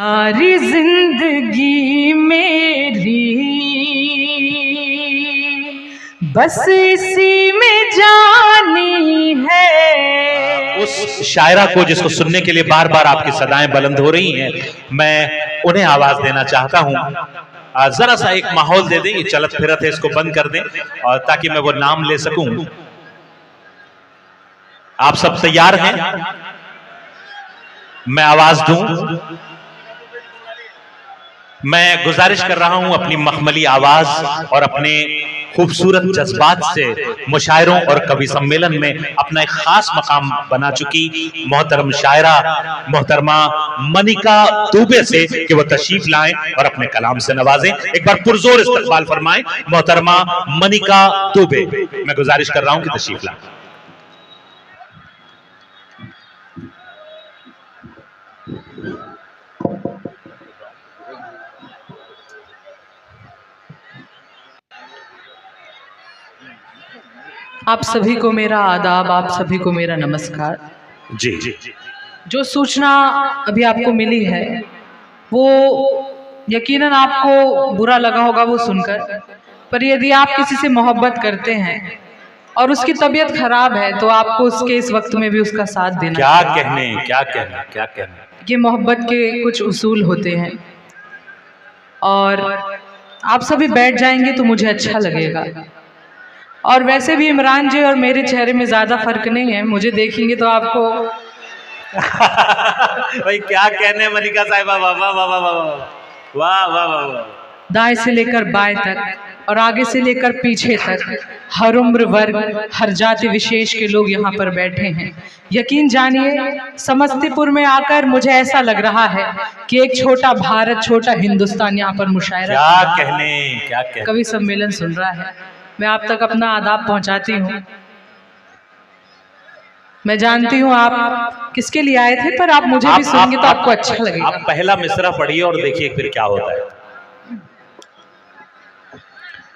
सारी जिंदगी मेरी बस इसी में जानी है। उस शायरा को जिसको सुनने के लिए बार बार आपकी सदाएं बुलंद हो रही हैं, मैं उन्हें आवाज देना चाहता हूं। जरा सा एक माहौल दे दें, ये चलत फिरत है इसको बंद कर दें और ताकि मैं वो नाम ले सकूं। आप सब तैयार हैं? मैं आवाज दूं। मैं गुजारिश कर रहा हूं अपनी मखमली आवाज और अपने खूबसूरत जज्बात से मुशायरों और कवि सम्मेलन में अपना एक खास मकाम बना चुकी मोहतरम शायरा मोहतरमा मनिका दुबे से कि वो तशरीफ लाएं और अपने कलाम से नवाजें। एक बार पुरजोर इस्तकबाल फरमाएं मोहतरमा मनिका दुबे। मैं गुजारिश कर रहा हूं कि तशरीफ लाएं। आप सभी को मेरा आदाब, आप सभी को मेरा नमस्कार। जी जी। जो सूचना अभी आपको मिली है वो यकीनन आपको बुरा लगा होगा वो सुनकर, पर यदि आप किसी से मोहब्बत करते हैं और उसकी तबीयत खराब है तो आपको उसके इस वक्त में भी उसका साथ देना। क्या कहने ये मोहब्बत के कुछ उसूल होते हैं और आप सभी बैठ जाएंगे तो मुझे अच्छा लगेगा। और वैसे भी इमरान जी और मेरे चेहरे में ज्यादा फर्क नहीं है, मुझे देखेंगे तो आपको भाई क्या कहने मनिका साहिबा, वाह वाह वाह वाह वाह वाह वाह। दाएं से लेकर बाएं तक और आगे से लेकर पीछे तक हर उम्र वर्ग हर जाति विशेष के लोग यहाँ पर बैठे हैं। यकीन जानिए समस्तीपुर में आकर मुझे ऐसा लग रहा है कि एक छोटा भारत, छोटा हिंदुस्तान यहाँ पर मुशायरा क्या कहने कवि सम्मेलन सुन रहा है। मैं आप तक अपना आदाब पहुंचाती हूँ। मैं जानती हूँ आप किसके लिए आए थे, पर आप मुझे भी सुनेंगे तो आपको अच्छा लगेगा। आप पहला मिसरा पढ़िए और देखिए फिर क्या होता है।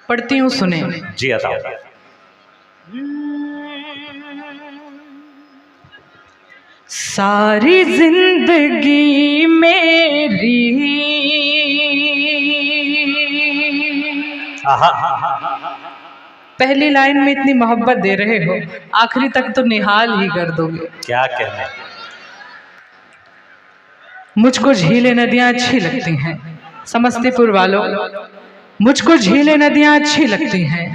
पढ़ती हूँ, सुने जी अता। सारी जिंदगी मेरी पहली लाइन में इतनी मोहब्बत दे रहे हो, आखिरी तक तो निहाल ही कर दोगे। क्या कहना। मुझको झीलें नदियां अच्छी लगती हैं समस्तीपुर वालों, मुझको झीलें नदियां अच्छी लगती हैं,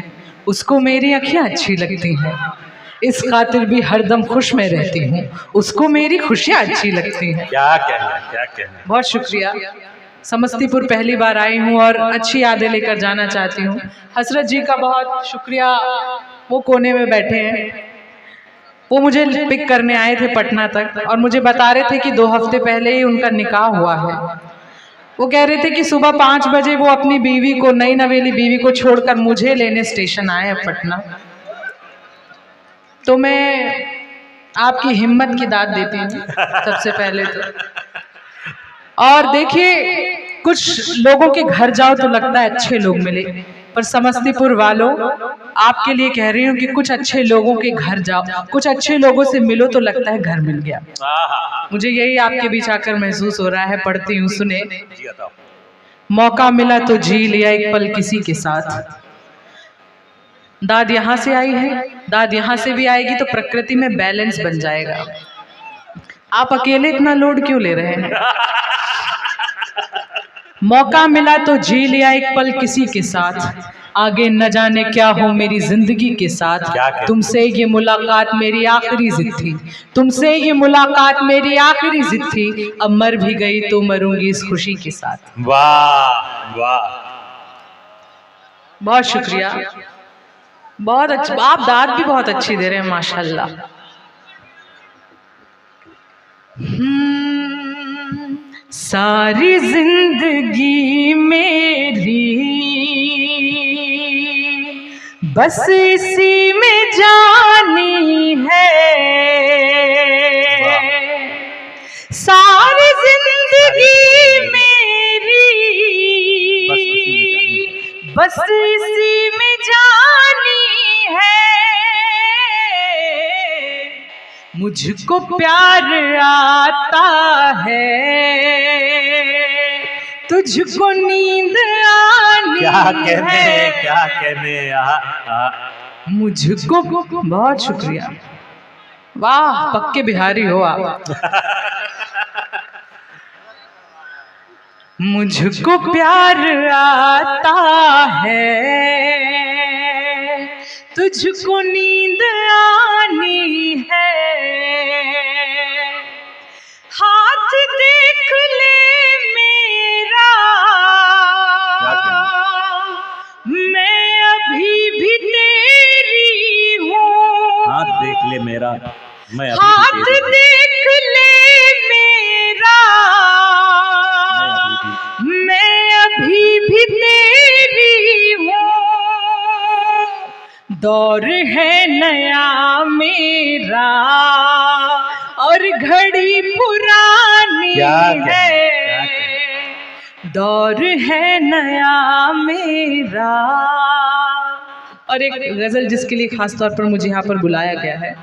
उसको मेरी अखियां अच्छी लगती हैं, इस खातिर भी हरदम खुश में रहती हूँ, उसको मेरी खुशियां अच्छी लगती हैं। क्या कहना। बहुत शुक्रिया। समस्तीपुर पहली बार आई हूँ और अच्छी यादें लेकर जाना चाहती हूँ। हसरत जी का बहुत शुक्रिया, वो कोने में बैठे हैं, वो मुझे पिक करने आए थे पटना तक और मुझे बता रहे थे कि 2 हफ्ते पहले ही उनका निकाह हुआ है। वो कह रहे थे कि सुबह 5 बजे वो अपनी बीवी को, नई नवेली बीवी को छोड़कर मुझे लेने स्टेशन आए हैं पटना। तो मैं आपकी हिम्मत की दाद देती हूँ सबसे पहले तो। और देखिए कुछ लोगों के घर जाओ तो लगता है अच्छे लोग मिले, पर समस्तीपुर वालों आपके लिए कह रही हूँ कि कुछ अच्छे लोगों के घर जाओ, कुछ अच्छे लोगों से मिलो तो लगता है घर मिल गया। मुझे यही आपके बीच आकर महसूस हो रहा है। पढ़ती हूँ, सुने। मौका मिला तो जी लिया एक पल किसी के साथ, दाद यहाँ से आई है, दाद यहाँ से भी आएगी तो प्रकृति में बैलेंस बन जाएगा। आप अकेले इतना लोड क्यों ले रहे हैं? मौका मिला तो जी लिया एक पल किसी के साथ, आगे न जाने क्या हो मेरी जिंदगी के साथ, तुमसे ये मुलाकात मेरी आखिरी जिद थी, तुमसे ये मुलाकात मेरी आखिरी जिद थी, अब मर भी गई तो मरूंगी इस खुशी के साथ। वाह वाह, बहुत शुक्रिया, बहुत अच्छा। आप दाद भी बहुत अच्छी दे रहे हैं माशाल्लाह। सारी जिंदगी मेरी बस इसी में जानी है, सारी जिंदगी मेरी बस इसी में जानी है, मुझको प्यार आता है तुझको नींद आनी क्या कहने मुझको। बहुत शुक्रिया, वाह पक्के बिहारी हो आप। मुझको प्यार आता है, तुझको नींद आनी है, हाथ देख ले मेरा, मैं अभी भी तेरी हूँ। हाथ देख ले मेरा, मैं हाथ देख ले मेरा, मैं अभी भी तेरी हूँ। दौर है नया मेरा और घड़ी पुरानी है, दौर है नया मेरा। और एक गजल जिसके लिए खास तौर पर मुझे यहाँ पर बुलाया गया है,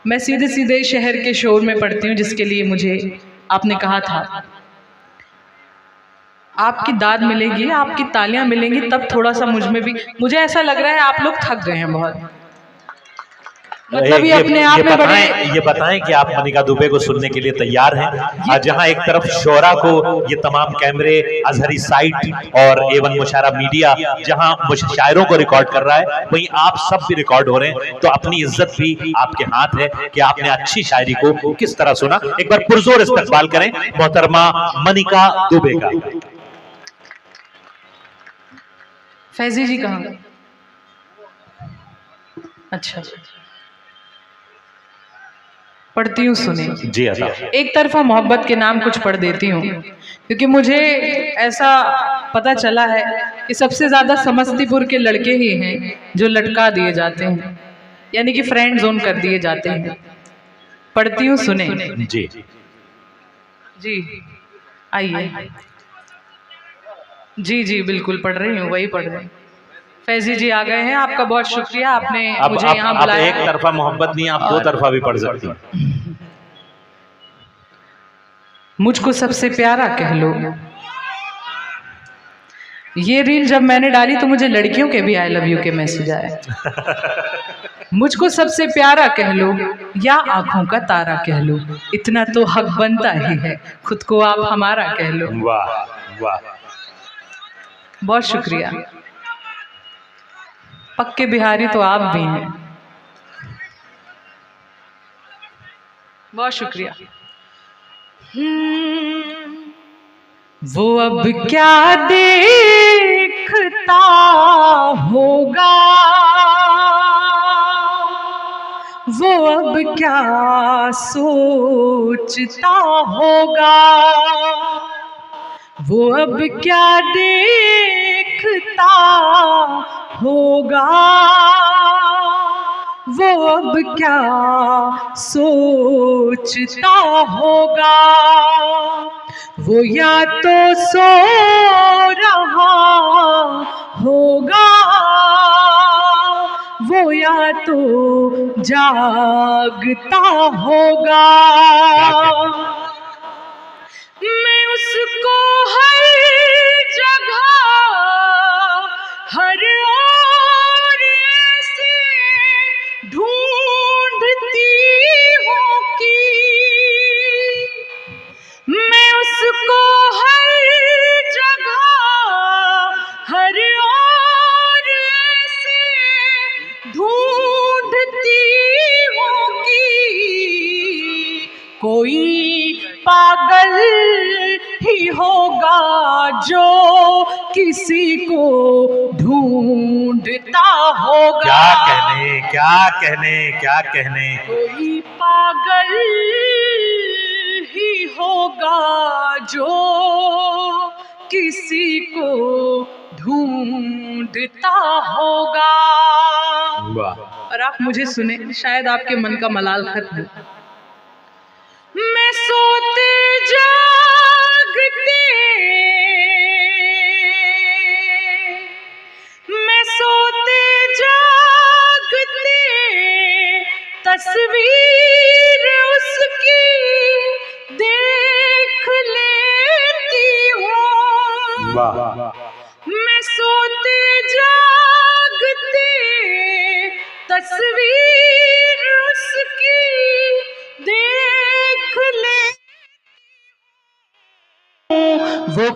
मैं सीधे सीधे शहर के शोर में पढ़ती हूँ, जिसके लिए मुझे आपने कहा था आपकी दाद मिलेगी, आपकी तालियां मिलेंगी, तब थोड़ा सा मुझ में भी, मुझे ऐसा लग रहा है आप लोग थक गए हैं बहुत। मतलब ये अपने आप में बड़े ये बताएं कि आप मनिका दुबे को सुनने के लिए तैयार हैं। जहां एक तरफ शोरा को ये तमाम कैमरे, अजहरी साइट और एवन मुशायरा मीडिया जहां शायरों को रिकॉर्ड कर रहा है, वहीं आप सब भी रिकॉर्ड हो रहे हैं। तो अपनी इज्जत भी आपके हाथ है कि आपने अच्छी शायरी को किस तरह सुना। एक बार पुरजोर इस्तकबाल करें मोहतरमा मनिका दुबे का। फैजी जी कहाँ? अच्छा, पढ़ती हूँ, सुने जी अदा। एक तरफा मोहब्बत के नाम कुछ पढ़ देती हूँ, क्योंकि मुझे ऐसा पता चला है कि सबसे ज़्यादा समस्तीपुर के लड़के ही हैं जो लटका दिए जाते हैं, यानी कि फ्रेंड जोन कर दिए जाते हैं। पढ़ती हूँ, सुने जी जी, आइए। जी जी बिल्कुल पढ़ रही हूँ, वही पढ़ रही हूँ। फैजी जी आ गए हैं, आपका बहुत शुक्रिया, आपने मुझे यहाँ बुलाया। एक तरफा मोहब्बत नहीं, आप दो तरफा भी पढ़ सकती हैं। मुझको सबसे प्यारा कह लो। ये रील जब मैंने डाली तो मुझे लड़कियों के भी आई लव यू के मैसेज आए। मुझको सबसे प्यारा कह लो या आंखों का तारा कह लो, इतना तो हक बनता ही है, खुद को आप हमारा कह लो। वाह वाह, बहुत शुक्रिया, पक्के बिहारी तो आप भी हैं, बहुत शुक्रिया। वो अब क्या देखता होगा, वो अब क्या सोचता होगा, वो अब क्या देखता होगा, वो अब क्या सोचता होगा। वो या तो सो रहा होगा, वो या तो जागता होगा। मैं उसको हर जगह हर ओर से ढूंढती हूँ कि मैं उसको हर जगह हर ओर से ढूंढती हूँ कि कोई पागल ही होगा जो किसी को ढूंढता होगा। क्या कहने क्या कहने क्या कहने, कोई पागल ही होगा जो किसी को ढूंढता होगा। और आप मुझे सुने, शायद आपके मन का मलाल खत्म हो। मैं सोते जागते, मैं सोते जागते तस्वीर उसकी देख लेती हूँ। वाह। मैं सोते जागते तस्वीर उसकी देख ले, वो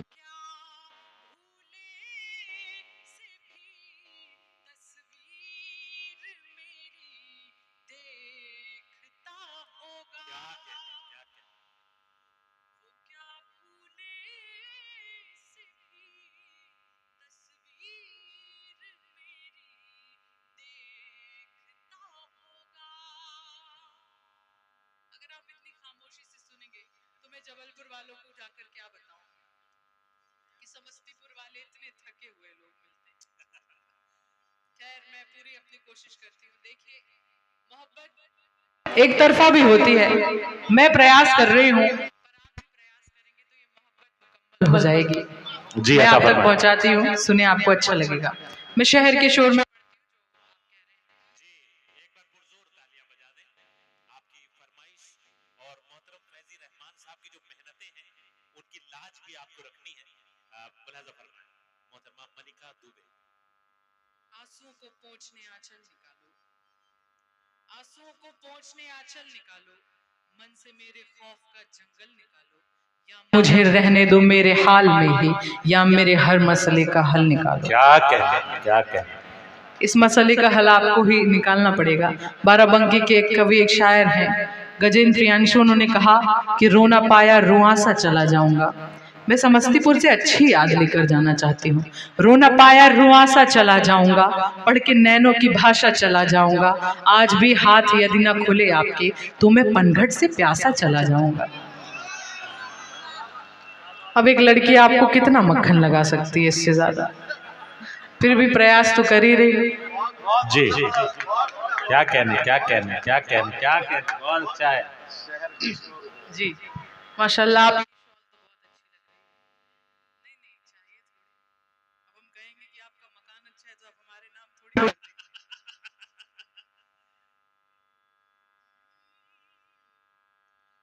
जबलपुर वालों को जाकर क्या बताऊं कि समस्तीपुर वाले इतने थके हुए लोग मिलते हैं। खैर मैं पूरी अपनी कोशिश करती हूँ। देखिए मोहब्बत एक तरफा भी होती है, मैं प्रयास कर रही हूँ, पर आप भी प्रयास करेंगे तो ये मोहब्बत मुकम्मल हो जाएगी। जी मैं अता आप तक फरमाएं। पहुंचाती हूँ, सुनिए आपको अच्छा लगेगा। मैं शहर के शोर में आंसुओं को पोंछने आंचल निकालो, आंसुओं को पोंछने आंचल निकालो, मन से मेरे खौफ का जंगल निकालो, या मुझे रहने दो मेरे हाल में ही, या मेरे हर मसले का हल निकालो। क्या कहने, क्या कहने। इस मसले का हल आपको ही निकालना पड़ेगा। बाराबंकी के एक कवि, एक शायर हैं गजेंद्र प्रियांशु, उन्होंने कहा कि रोना पाया रुआं सा चला जाऊंगा। मैं समस्तीपुर से अच्छी याद लेकर जाना चाहती हूँ। रोना पाया रुआं सा चला जाऊंगा, पढ़ के नैनों की भाषा चला जाऊंगा, आज भी हाथ यदि न खुले आपके तो मैं पनघट से प्यासा चला जाऊंगा। अब एक लड़की आपको कितना मक्खन लगा सकती है इससे ज्यादा, फिर भी प्रयास तो कर ही रही। जी क्या कहने, क्या कहने, क्या कहने, क्या कहने। बहुत अच्छा है जी माशाल्लाह। आप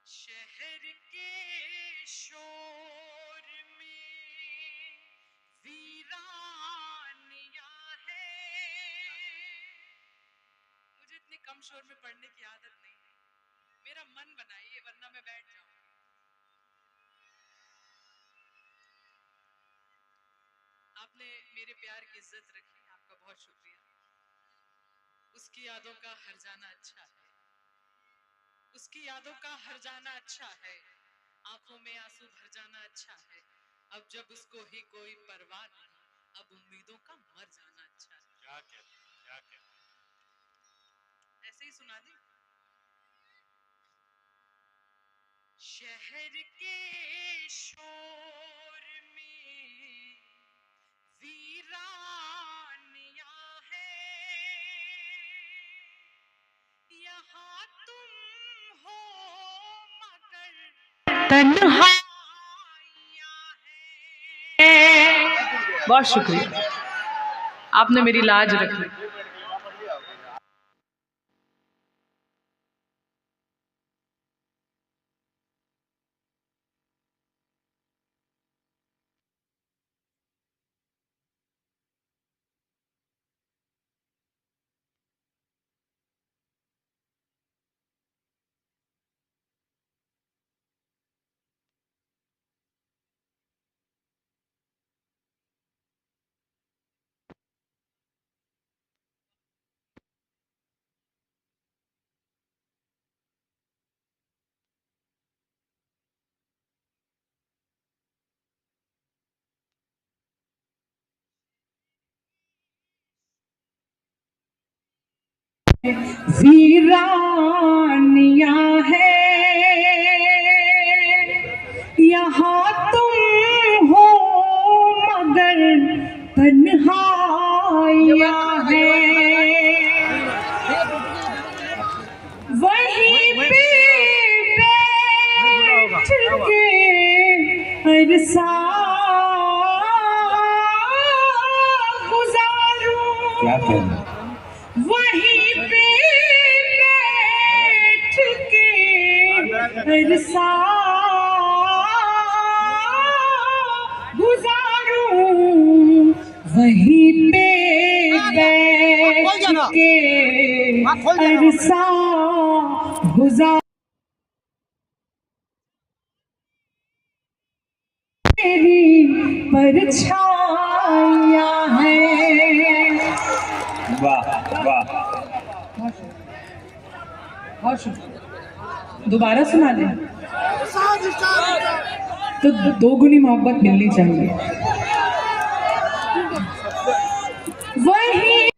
शहर के शोर में वीरानिया है, मुझे इतने कम शोर में पढ़ने की आदत नहीं है, मेरा मन बनाइए वरना मैं बैठ जाऊंगी। आपने मेरे प्यार की इज्जत रखी, आपका बहुत शुक्रिया। उसकी यादों का हर जाना अच्छा है, उसकी यादों का हर जाना अच्छा है, आंखों में आंसू भर जाना अच्छा है, अब जब उसको ही कोई परवाह नहीं, अब उम्मीदों का मर जाना अच्छा है। क्या कहते, क्या कहते। ऐसे ही सुना दी। शहर के शोर में वीरानिया है, यहाँ तुम हो मगर तन्हाइयाँ हैं। बहुत शुक्रिया, आपने मेरी लाज रखी। वीरानिया है, यहाँ तुम हो मगर तन्हाइयाँ हैं, वहीं पे बैठ के अरसा गुजारूं, क्या कहने। वहीं पे बैठ के अरसा गुजारूं, के अरसा गुजार मेरी परछाइयां हैं। वाह वाह। बहुत शुक्रिया। दोबारा सुना दें तो दोगुनी मोहब्बत मिलनी चाहिए। वही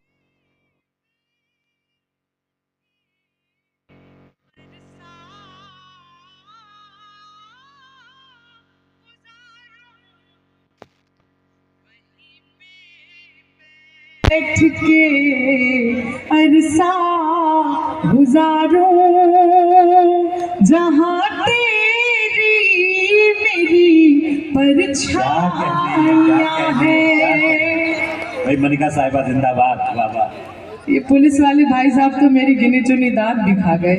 बैठ के अरसा गुजारूं जहाँ तेरी मेरी परछाइयां हैं। भाई मनिका साहिबा जिंदाबाद। वाह वाह। ये पुलिस वाले भाई साहब तो मेरी गिनी चुनी दांत दिखा गए।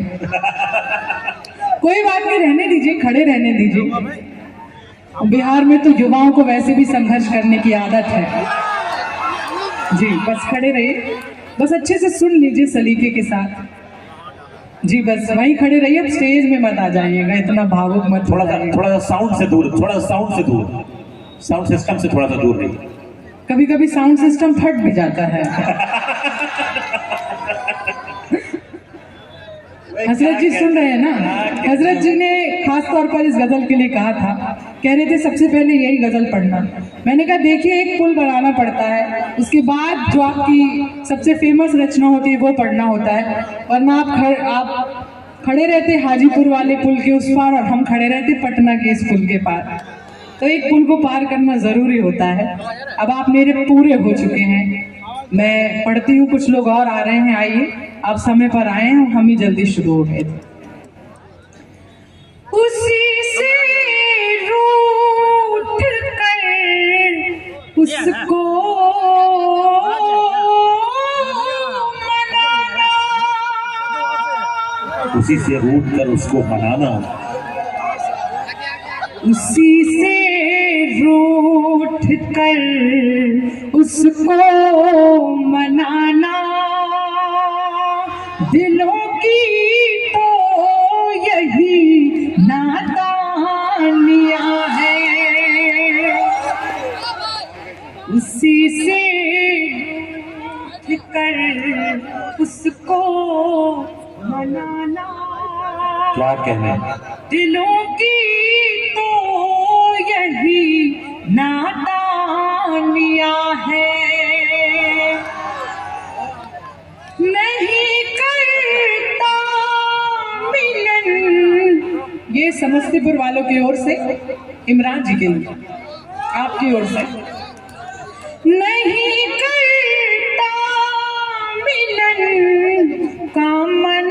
कोई बात नहीं, रहने दीजिए, खड़े रहने दीजिए। बिहार में तो युवाओं को वैसे भी संघर्ष करने की आदत है जी। बस खड़े रहिए, बस अच्छे से सुन लीजिए सलीके के साथ जी। बस वहीं खड़े रहिए, अब स्टेज में मत आ जाइएगा, इतना भावुक मत। थोड़ा सा साउंड से दूर, थोड़ा सा साउंड से दूर, साउंड सिस्टम से थोड़ा सा दूर रहिए। कभी कभी साउंड सिस्टम फट भी जाता है। हजरत जी सुन रहे हैं ना? हजरत जी ने खास तौर पर इस गजल के लिए कहा था, कह रहे थे सबसे पहले यही गजल पढ़ना। मैंने कहा देखिए, एक पुल बनाना पड़ता है, उसके बाद जो आपकी सबसे फेमस रचना होती है वो पढ़ना होता है, वरना आप खड़े रहते हाजीपुर वाले पुल के उस पार और हम खड़े रहते पटना के इस पुल के पार। तो एक पुल को पार करना जरूरी होता है। अब आप मेरे पूरे हो चुके हैं, मैं पढ़ती हूँ, कुछ लोग और आ रहे हैं, आइए आप समय पर आए हैं, हम ही जल्दी शुरू हो गए थे। उसी से रूठ कर उसको मनाना, उसी से रूठ कर उसको मनाना, उसी से रूठ कर उसको मनाना, दिलों की तो यही नादानियां है। उसी से रूठ कर उसको मनाना, क्या कहने, दिलों की तो यही नादानियां है। नहीं करता मिलन, ये समस्तीपुर वालों की ओर से इमरान जी के लिए, आपकी ओर से। नहीं करता मिलन का मन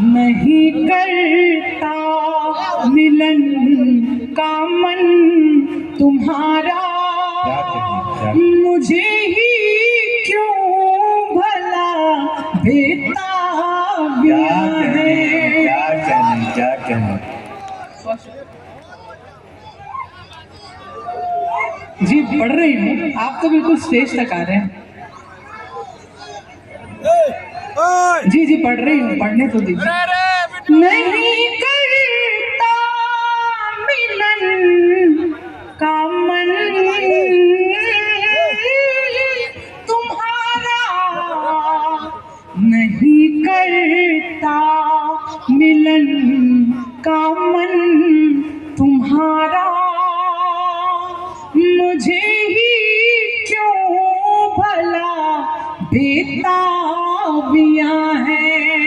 नहीं करता मिलन का मन तुम्हारा, मुझे ही क्यों भला बेताबिया है। क्या कहने। जी पढ़ रही हूँ, आप तो बिल्कुल स्टेज तक आ रहे हैं। जी जी पढ़ रही हूँ, पढ़ने तो दीजिए। नहीं करता मिलन का मन तुम्हारा, नहीं करता मिलन का मन तुम्हारा, मुझे ही क्यों भला बेताबियां हैं।